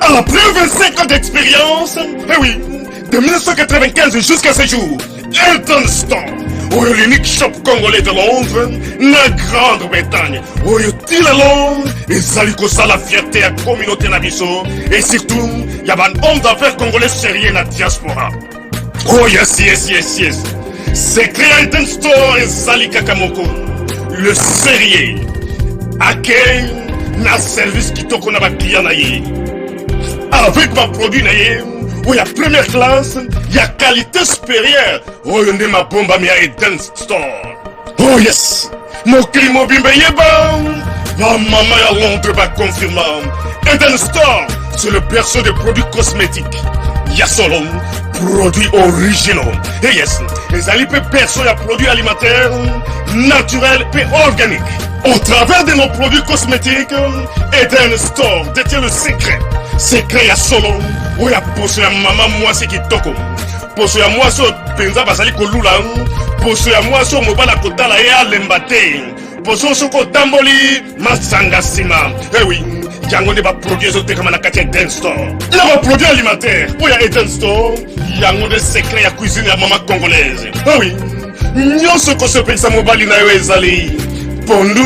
Après 25 ans d'expérience, eh oui, de 1995 jusqu'à ce jour, Elton Store, l'unique shop congolais de Londres, la Grande-Bretagne, il est Londres, et ça la fierté à la communauté nabiso, et surtout, il y a un homme d'affaires congolais sérieux dans la diaspora. Oh yes, yes, yes, yes. C'est créé Elton Store et Zali Kakamoko, le sérieux, à quel na service qui t'a qu'on a client naïe. Avec ma produit naïe, où il y a première classe, il y a qualité supérieure. Oh, il y a ma bombe à Elton Store. Oh yes, mon climat bimbe yeba. Ma maman à Londres va confirmer. Elton Store, c'est le perso des produits cosmétiques. Il y a solo produits originaux. Et yes, les alipes perso, il y a produits alimentaires, naturels et organiques. Au travers de nos produits cosmétiques, Elton Store détient le secret. Secret à solo, où il y a posé à maman moi c'est qui toko. Posé à moi sur penza basali kolula, posé à moi sur mobala kotala et à l'embate. Posé sur kotamboli, masanga sima. Eh oui, yango ne va produire ce comme la katia Elton Store. Il y a un produit alimentaire, où il y a Elton Store, yango des secrets à cuisine à maman congolaise. Eh oui, nyonso ko se pensa mobali na yo ezali. Pondu,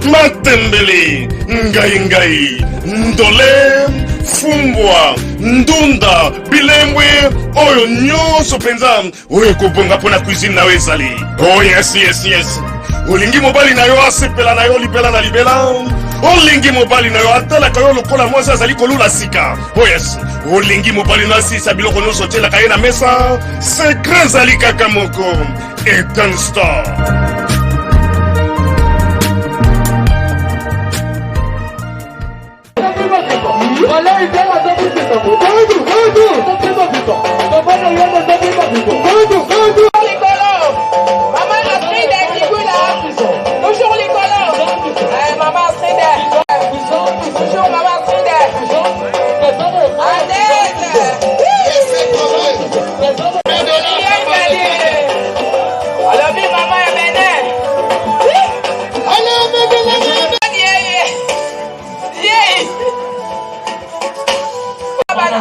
matembele, ngai, ndole, fumbwa, ndunda, bilembwe, oyo nyonso penza, oyo kobonga pona cuisine na ezali. Oh yes, yes, yes. Olingi mobali na yo asepela na yo libela na libela. Olingi mobali na yo atala ka yo lokola mwasi azali kolula sika. Oh yes. Olingi mobali na sisa biloko nyonso tiela ka ye na mesa. Secret zali kaka moko. Elton Store.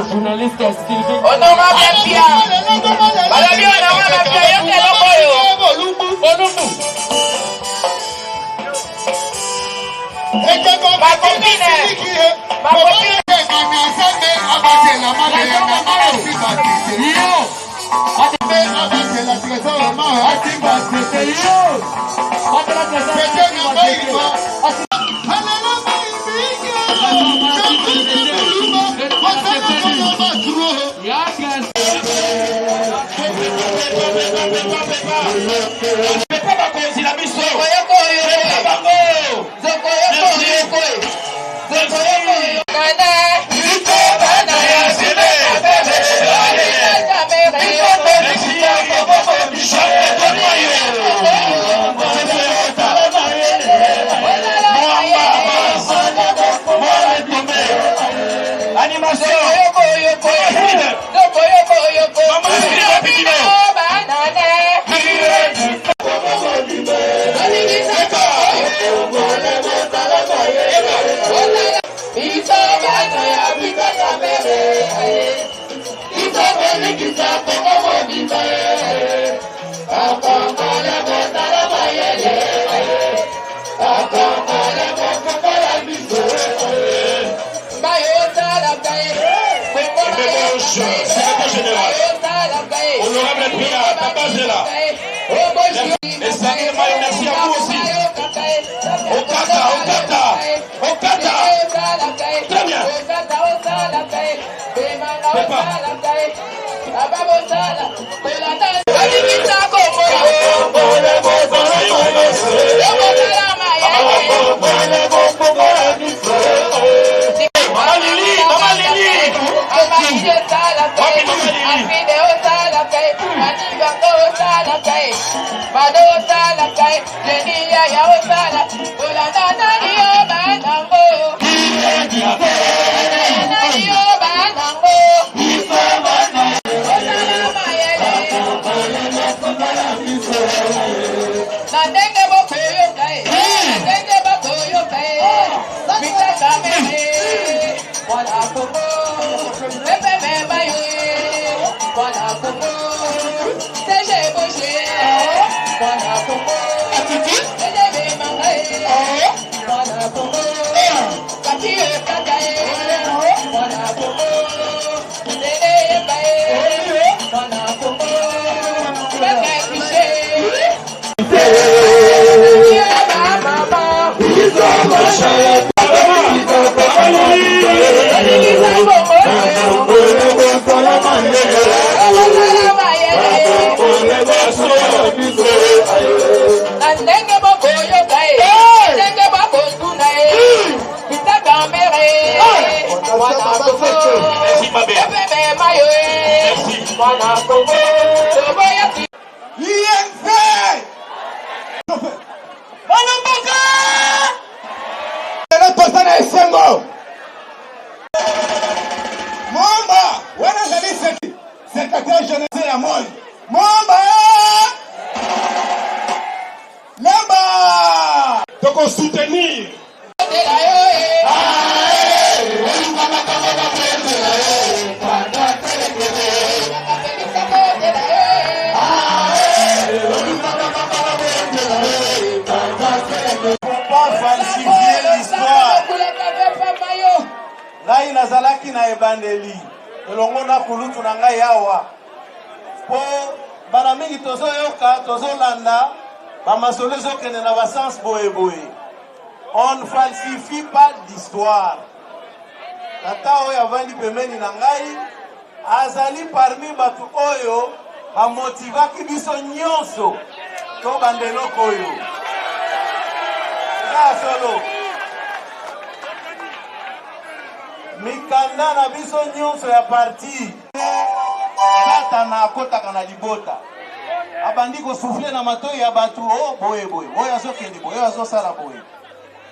Journaliste Sylvie. Honorable Pia. Madame Honorable Pia, yo que lo coyo. Olumbu. Ma copine. Ma copine. Honorable Pia, Papa Zela. Et ça, merci à vous aussi. Okata. Très bien. Papa. ngai nazalaki na ebandeli elongo na kulutu na ngai awa po bana mingi tozoyoka tozolanda bamasolo ezokende na basens boyeboye. On ne falsifie pas d'histoire. Tata oyo avandi pembeni na ngai azali parmi bato oyo bamotivaki biso nyonso to bandeloko oyo solo mikanda na biso nyonso ya parti tata na akotaka na libota abandi kosufle na matoi ya bato o boye boye oyo azokende boye oyo azosala boye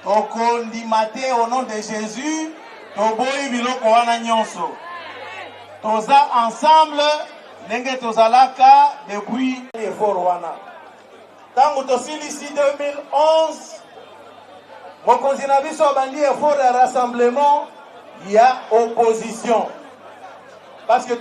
tokondima te au nom de Jésus toboyi biloko wana nyonso toza ensemble ndenge tozalaka depuis effort wana tango tosilisi 2011 mokonzi na biso abandi effort ya rassemblement ya opposition parce que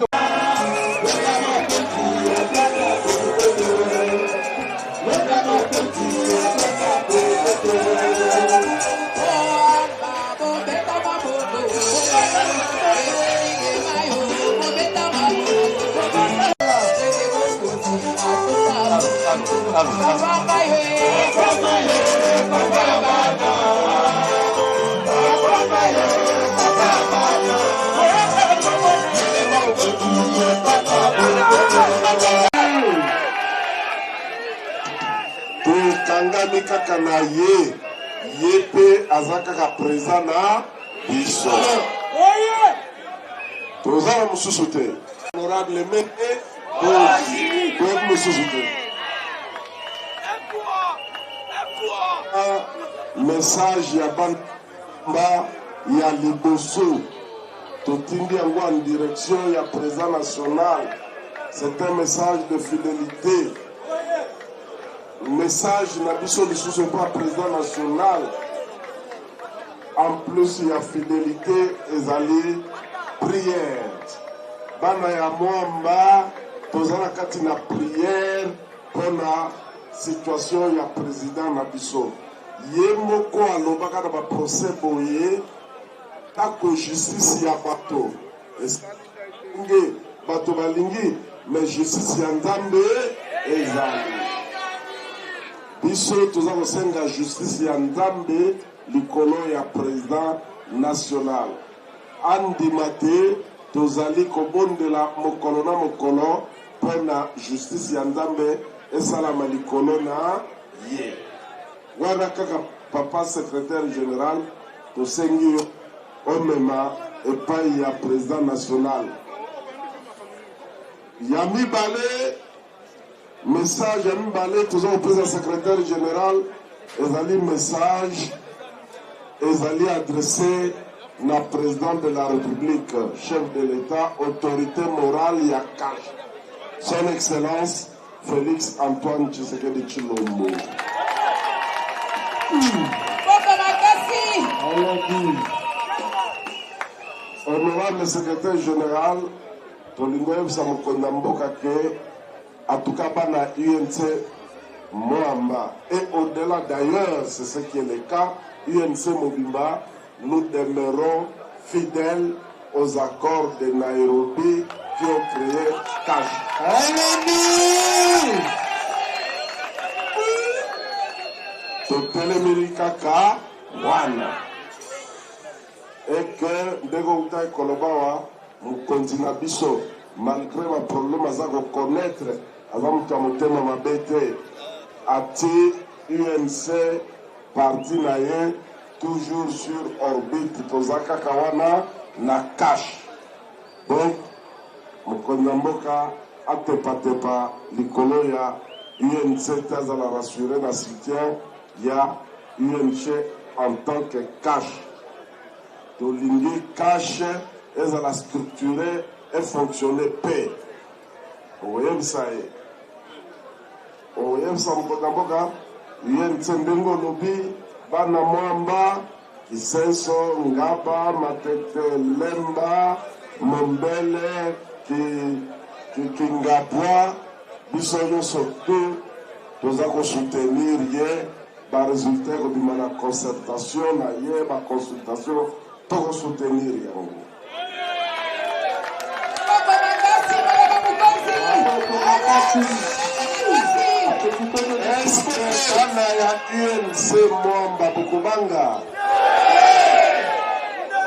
tokangami kaka na ye pe aza kaka présent na biso toza na mosusu te honorable mete toyebi mosusu te message ya bamba ya liboso totindi yango en direction ya président national. C'est un message de fidélité. Message na biso lisusu pa président national. En plus ya fidélité ezali prière. Bana ya mwamba tozala kati na prière pona situation ya président na biso. Ye moko alobaka na ba procès boye tako justice ya bato. Nge bato balingi mais justice ya Nzambe ezali. Biso toza kosenga justice ya Nzambe likolo ya président national. Andima te tozali kobondela mokolo na mokolo pona justice ya Nzambe esalama likolo na ye. Wana kaka papa secrétaire général tosengi omema epai ya président national. Ya mibale message ya mibale toza kopesa secrétaire général ezali message ezali adressé na président de la République, chef de l'État, autorité morale ya CAF, son excellence Félix Antoine Tshisekedi Tshilombo. Honorable secrétaire général, tolingo yebisa mokonzi ya mboka ke atuka bana UNC Moamba. Et au-delà d'ailleurs, c'est ce qui est le cas, UNC Mobimba, nous demeurons fidèles aux accords de Nairobi qui ont créé CAF. Totelemeli kaka wana. Et que ndeko utai kolobawa mokonzi na biso malgré ma problème aza ko connaître aza mutu ya motema mabe te ati UNC parti na ye toujours sur orbite toza kaka wana na cash. Donc mokonzi na mboka atepatepa likolo ya UNC te azala rassuré na soutien ya UNC en tant que cash. Tolingi cash ezala structuré et fonctionner paix. Oyebisa ye. Oyebisa mboka mboka UNC ndengo lobi bana mwamba Kisenso Ngaba Matete Lemba Mombele Kingabwa biso nyonso te toza kosoutenir ye baresultat kobima na concertation na ye baconsultation tokosoutenir yango. Est-ce que bana ya UNC Mwamba bokobanga?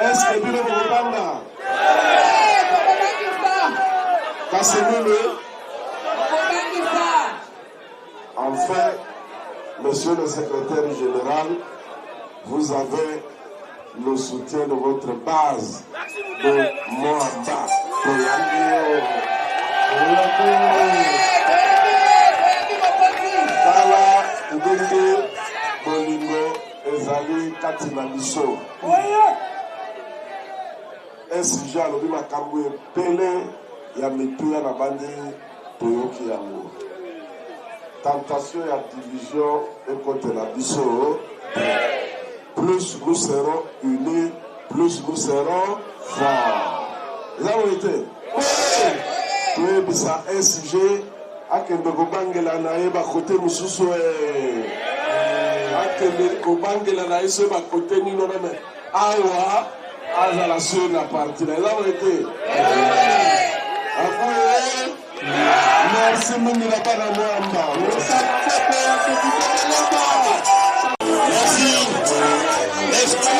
Est-ce que bino bokobanga? Enfin, monsieur le secrétaire général, vous avez le soutien de votre base de Moamba. Tala ndenge bolingo ezali kati na biso. SG alobi makambo epele ya mituya na bandi toyoki yango. Tentation ya division ekotela biso. Plus nous serons unis, plus nous serons forts. Eza bonite. Toyebisa SG akende kobangela na ye bakote mosusu akende kobangela na ye so bakote nino name awa azala sur la partie là. Eza bonite. Merci mingi na bana Mwamba. Merci.